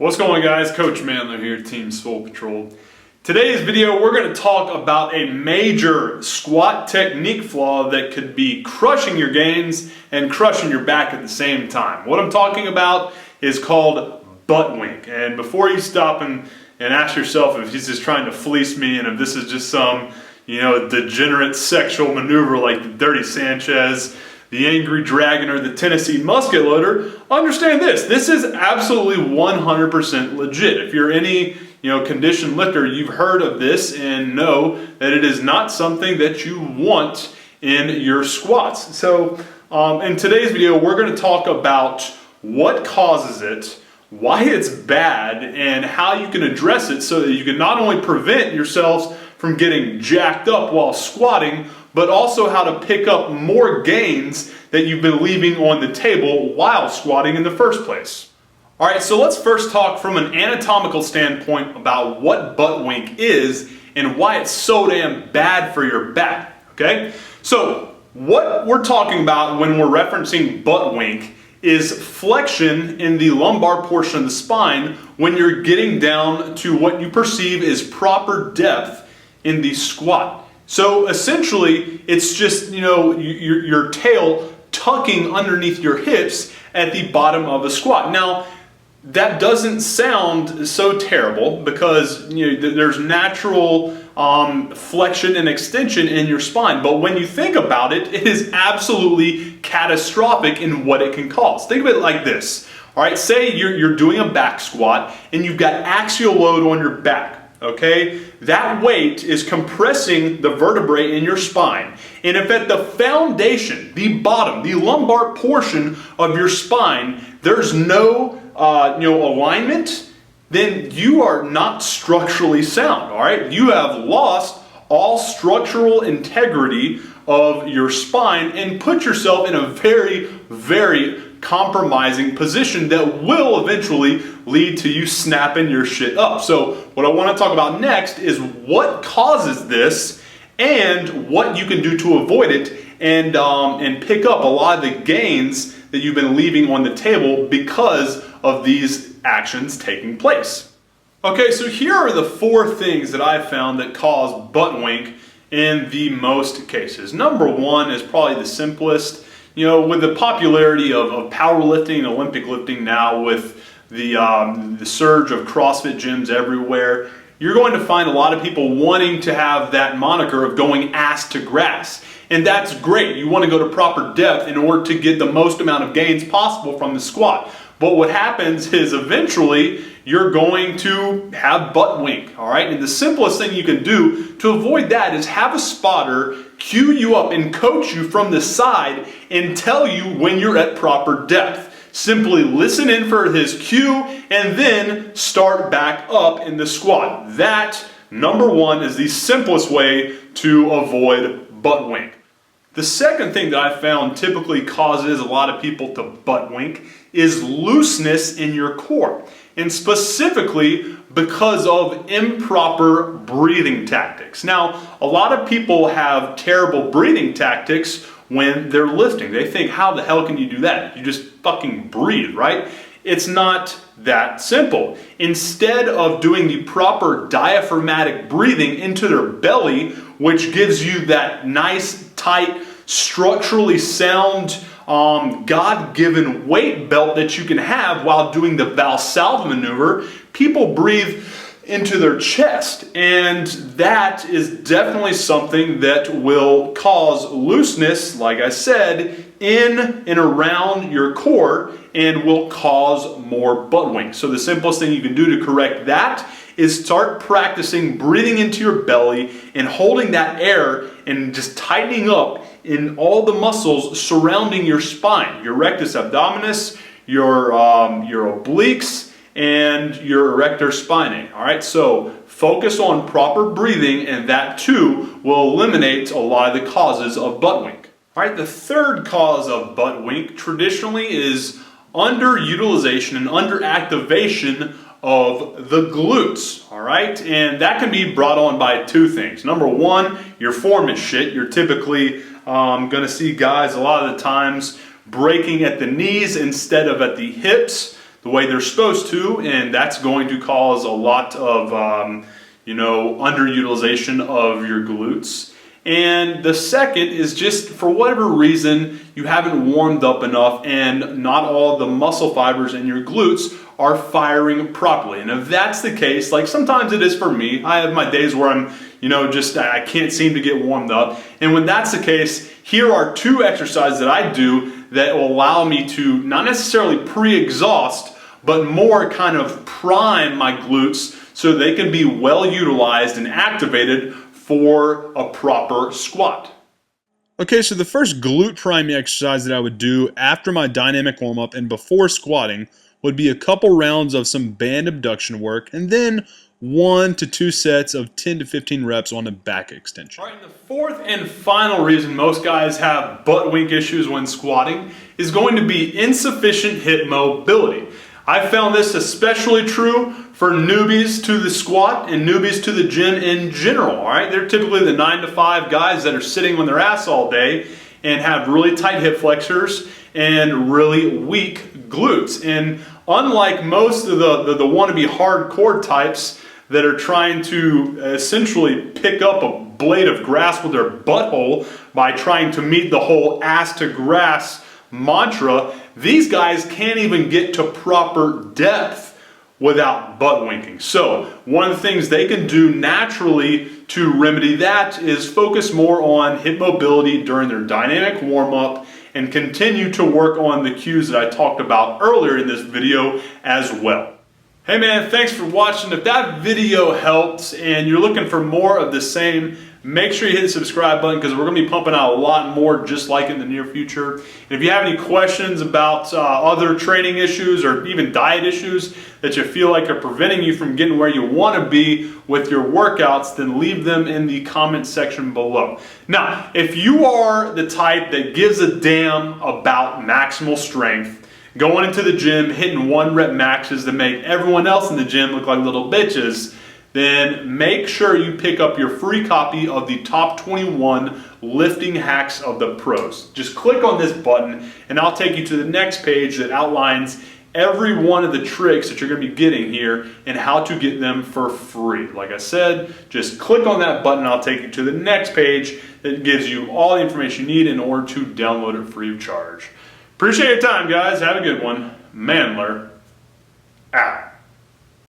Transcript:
What's going on, guys? Coach MANdler here, Team Soul Patrol. Today's video, we're going to talk about a major squat technique flaw that could be crushing your gains and crushing your back at the same time. What I'm talking about is called butt wink. And before you stop and ask yourself if he's just trying to fleece me and if this is just some, degenerate sexual maneuver like the Dirty Sanchez, the Angry Dragon, or the Tennessee Musket Loader, understand this. This is absolutely 100% legit. If you're any conditioned lifter, you've heard of this and know that it is not something that you want in your squats. So in today's video, we're going to talk about what causes it, why it's bad, and how you can address it so that you can not only prevent yourselves from getting jacked up while squatting, but also how to pick up more gains that you've been leaving on the table while squatting in the first place. All right, so let's first talk from an anatomical standpoint about what butt wink is and why it's so damn bad for your back, okay? So what we're talking about when we're referencing butt wink is flexion in the lumbar portion of the spine when you're getting down to what you perceive is proper depth in the squat. So essentially, it's just, your tail tucking underneath your hips at the bottom of a squat. Now, that doesn't sound so terrible because there's natural flexion and extension in your spine. But when you think about it, it is absolutely catastrophic in what it can cause. Think of it like this. All right, say you're doing a back squat and you've got axial load on your back. Okay, that weight is compressing the vertebrae in your spine. And if at the foundation, the bottom, the lumbar portion of your spine, there's no alignment, then you are not structurally sound. All right, you have lost all structural integrity of your spine and put yourself in a very, very compromising position that will eventually lead to you snapping your shit up. So what I want to talk about next is what causes this and what you can do to avoid it and pick up a lot of the gains that you've been leaving on the table because of these actions taking place. Okay, so here are the 4 things that I've found that cause butt wink in the most cases. Number 1 is probably the simplest. With the popularity of powerlifting and Olympic lifting now, with the surge of CrossFit gyms everywhere, you're going to find a lot of people wanting to have that moniker of going ass to grass. And that's great. You want to go to proper depth in order to get the most amount of gains possible from the squat. But what happens is eventually you're going to have butt wink, all right? And the simplest thing you can do to avoid that is have a spotter cue you up and coach you from the side and tell you when you're at proper depth. Simply listen in for his cue and then start back up in the squat. That, number 1, is the simplest way to avoid butt wink. The second thing that I found typically causes a lot of people to butt wink is looseness in your core, and specifically because of improper breathing tactics. Now, a lot of people have terrible breathing tactics when they're lifting. They think, how the hell can you do that? You just fucking breathe, right? It's not that simple. Instead of doing the proper diaphragmatic breathing into their belly, which gives you that nice, tight, structurally sound, God-given weight belt that you can have while doing the Valsalva maneuver, people breathe into their chest, and that is definitely something that will cause looseness, like I said, in and around your core and will cause more butt wink. So the simplest thing you can do to correct that is start practicing breathing into your belly and holding that air and just tightening up in all the muscles surrounding your spine, your rectus abdominis, your obliques, and your erector spinae. All right, so focus on proper breathing, and that too will eliminate a lot of the causes of butt wink. All right, the third cause of butt wink traditionally is underutilization and underactivation of the glutes, all right? And that can be brought on by 2 things. Number 1, your form is shit. You're typically gonna see guys a lot of the times breaking at the knees instead of at the hips. the way they're supposed to, and that's going to cause a lot of underutilization of your glutes. And the second is just for whatever reason you haven't warmed up enough and not all the muscle fibers in your glutes are firing properly. And if that's the case, like sometimes it is for me, I have my days where I'm I can't seem to get warmed up. And when that's the case, here are 2 exercises that I do that will allow me to not necessarily pre-exhaust, but more kind of prime my glutes so they can be well utilized and activated for a proper squat. Okay, so the first glute priming exercise that I would do after my dynamic warm-up and before squatting would be a couple rounds of some band abduction work and then 1 to 2 sets of 10 to 15 reps on a back extension. All right, and the fourth and final reason most guys have butt wink issues when squatting is going to be insufficient hip mobility. I found this especially true for newbies to the squat and newbies to the gym in general. All right, they're typically the 9 to 5 guys that are sitting on their ass all day and have really tight hip flexors and really weak glutes. And unlike most of the wannabe hardcore types that are trying to essentially pick up a blade of grass with their butthole by trying to meet the whole ass to grass mantra, these guys can't even get to proper depth without butt winking. So one of the things they can do naturally to remedy that is focus more on hip mobility during their dynamic warm-up and continue to work on the cues that I talked about earlier in this video as well. Hey man, thanks for watching. If that video helped and you're looking for more of the same, make sure you hit the subscribe button because we're going to be pumping out a lot more just like it in the near future. And if you have any questions about other training issues or even diet issues that you feel like are preventing you from getting where you want to be with your workouts, then leave them in the comment section below. Now, if you are the type that gives a damn about maximal strength, going into the gym, hitting 1 rep maxes that make everyone else in the gym look like little bitches, then make sure you pick up your free copy of the top 21 lifting hacks of the pros. Just click on this button and I'll take you to the next page that outlines every one of the tricks that you're going to be getting here and how to get them for free. Like I said, just click on that button and I'll take you to the next page that gives you all the information you need in order to download it free of charge. Appreciate your time, guys. Have a good one. MANdler out.